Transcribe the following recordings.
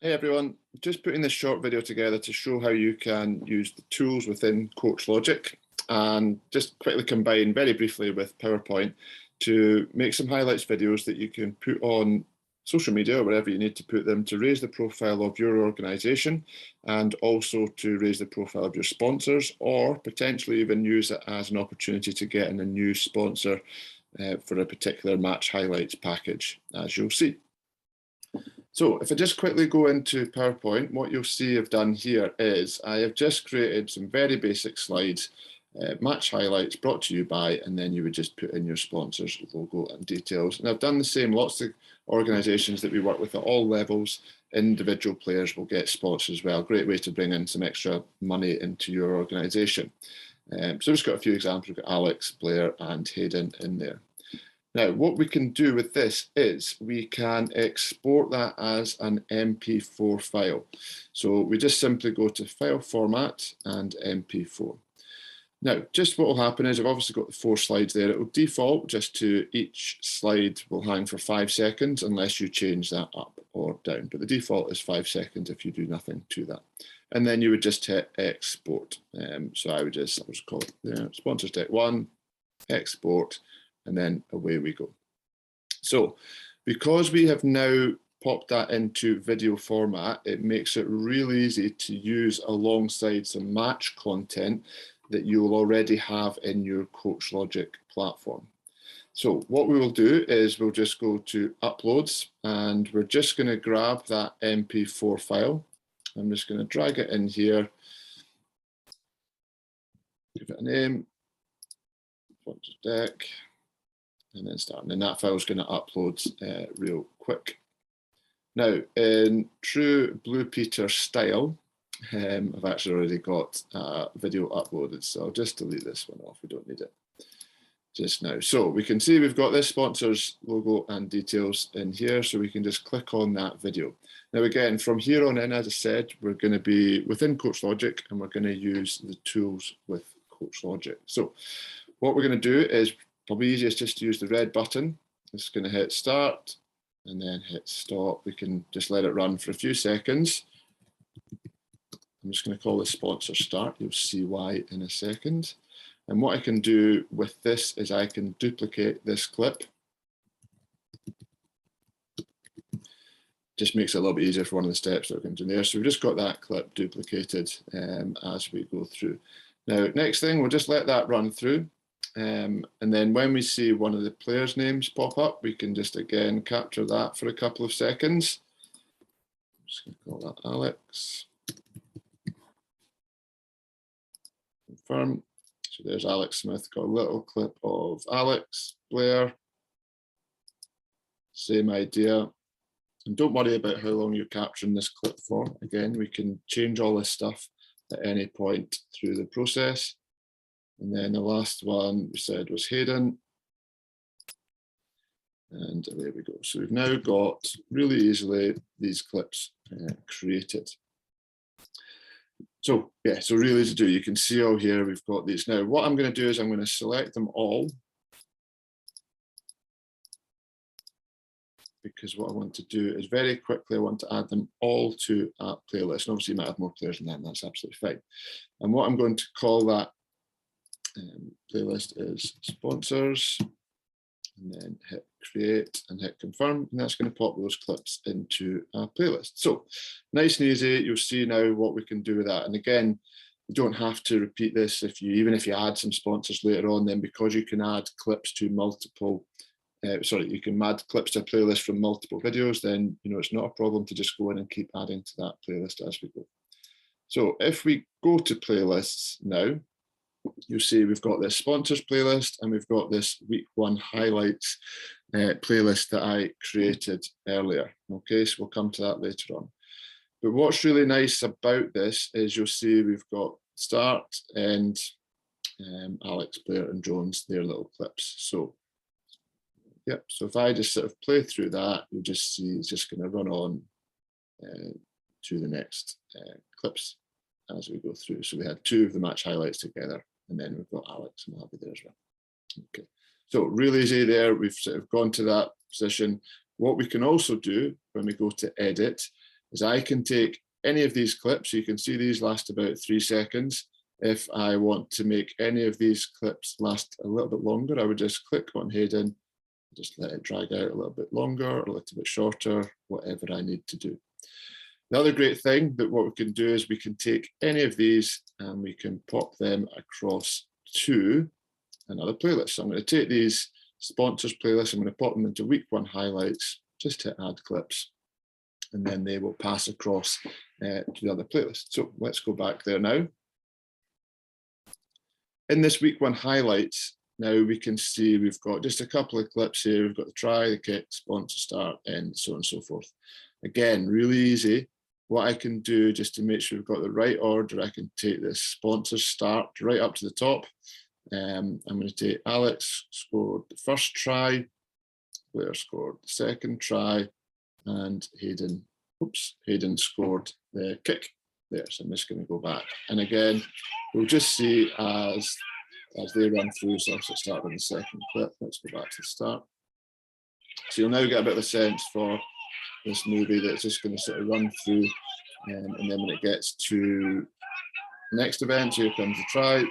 Hey everyone, just putting this short video together to show how you can use the tools within CoachLogic and just quickly combine very briefly with PowerPoint to make some highlights videos that you can put on social media or wherever you need to put them to raise the profile of your organization and also to raise the profile of your sponsors, or potentially even use it as an opportunity to get in a new sponsor for a particular match highlights package, as you'll see. So if I just quickly go into PowerPoint, what you'll see I've done here is I have just created some very basic slides, match highlights brought to you by, and then you would just put in your sponsors, logo and details. And I've done the same, lots of organizations that we work with at all levels, individual players will get sponsors as well. Great way to bring in some extra money into your organization. So I've just got a few examples. We've got Alex, Blair and Hayden in there. Now, what we can do with this is we can export that as an MP4 file. So we just simply go to File Format and MP4. Now, just what will happen is I've obviously got the 4 slides there. It will default just to each slide will hang for 5 seconds unless you change that up or down. But the default is 5 seconds if you do nothing to that. And then you would just hit Export. So I'll just call it Sponsors Deck 1, Export. And then away we go. So because we have now popped that into video format, it makes it really easy to use alongside some match content that you'll already have in your CoachLogic platform. So what we will do is we'll just go to Uploads and we're just going to grab that MP4 file. I'm just going to drag it in here, give it a name, Sponsors Deck. And then start, and then that file is going to upload real quick. Now, in true Blue Peter style, I've actually already got a video uploaded, so I'll just delete this one off. We don't need it just now. So we can see we've got this sponsors logo and details in here, so we can just click on that video. Now, again, from here on in, as I said, we're going to be within CoachLogic and we're going to use the tools with CoachLogic. So what we're going to do is probably easiest just to use the red button. It's going to hit start and then hit stop. We can just let it run for a few seconds. I'm just going to call this sponsor start. You'll see why in a second. And what I can do with this is I can duplicate this clip. Just makes it a little bit easier for one of the steps that we're going to do there. So we've just got that clip duplicated as we go through. Now, next thing, we'll just let that run through. And then when we see one of the players' names pop up, we can just again capture that for a couple of seconds. I'm just going to call that Alex. Confirm. So there's Alex Smith, got a little clip of Alex, Blair. Same idea. And don't worry about how long you're capturing this clip for. Again, we can change all this stuff at any point through the process. And then the last one we said was Hayden. And there we go. So we've now got really easily these clips created. So yeah, so really easy to do. You can see all here, we've got these. Now what I'm going to do is I'm going to select them all, because what I want to do is very quickly, I want to add them all to a playlist. And obviously you might have more players than that, and that's absolutely fine. And what I'm going to call that playlist is sponsors, and then hit create and hit confirm, and that's going to pop those clips into a playlist. So nice and easy. You'll see now what we can do with that. And again, you don't have to repeat this even if you add some sponsors later on, then because you can add clips to multiple you can add clips to a playlist from multiple videos, then it's not a problem to just go in and keep adding to that playlist as we go. So if we go to playlists now, you'll see we've got this sponsors playlist and we've got this week 1 highlights playlist that I created earlier. Okay, so we'll come to that later on. But what's really nice about this is you'll see we've got start, end, Alex, Blair and Jones, their little clips. So yep, so if I just sort of play through that, you'll just see it's just going to run on to the next clips as we go through. So we had 2 of the match highlights together, and then we've got Alex and I'll be there as well. Okay, so really easy there. We've sort of gone to that position. What we can also do when we go to edit is I can take any of these clips. You can see these last about 3 seconds. If I want to make any of these clips last a little bit longer, I would just click on Hayden, just let it drag out a little bit longer, a little bit shorter, whatever I need to do. The other great thing that what we can do is we can take any of these and we can pop them across to another playlist. So I'm going to take these sponsors playlists, I'm going to pop them into week 1 highlights, just hit add clips, and then they will pass across to the other playlist. So let's go back there now. In this week 1 highlights, now we can see we've got just a couple of clips here. We've got the try, the kick, sponsor start, and so on and so forth. Again, really easy. What I can do just to make sure we've got the right order, I can take this sponsor start right up to the top. I'm going to take Alex scored the first try, Blair scored the second try, and Hayden scored the kick there. So I'm just going to go back. And again, we'll just see as they run through. So I'll start with the second clip. Let's go back to the start. So you'll now get a bit of a sense for this movie that's just going to sort of run through, and then when it gets to the next event, here comes the try.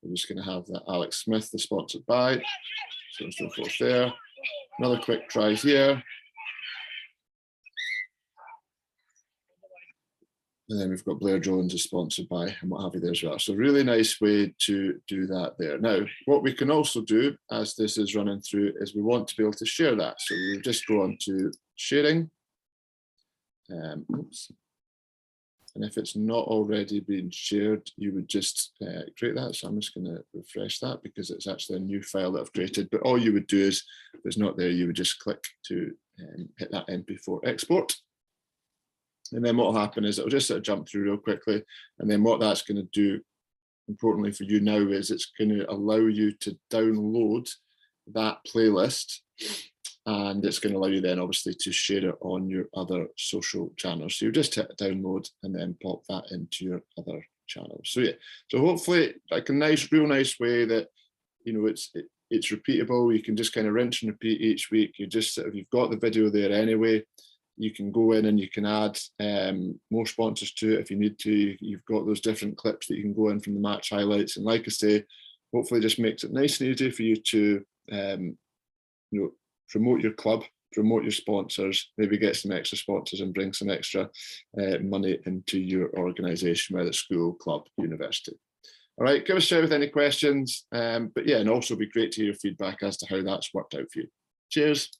We're just going to have that Alex Smith, the sponsored by, so on and so forth there. Another quick try here. And then we've got Blair Jones is sponsored by, and what have you there as well. So really nice way to do that there. Now, what we can also do as this is running through is we want to be able to share that. So we'll just go on to sharing. Oops. And if it's not already been shared, you would just create that. So I'm just going to refresh that because it's actually a new file that I've created. But all you would do is, if it's not there, you would just click to hit that MP4 export. And then what will happen is it'll just sort of jump through real quickly. And then what that's going to do, importantly for you now, is it's going to allow you to download that playlist. And it's going to allow you then obviously to share it on your other social channels. So you just hit download and then pop that into your other channels. So yeah, so hopefully like a nice, real nice way that, you know, it's repeatable. You can just kind of rinse and repeat each week. You just sort of, you've got the video there anyway. You can go in and you can add more sponsors to it if you need to. You've got those different clips that you can go in from the match highlights. And like I say, hopefully just makes it nice and easy for you to, you know, promote your club, promote your sponsors, maybe get some extra sponsors and bring some extra money into your organisation, whether it's school, club, university. All right, give us a shout with any questions. But yeah, and also it'd be great to hear your feedback as to how that's worked out for you. Cheers.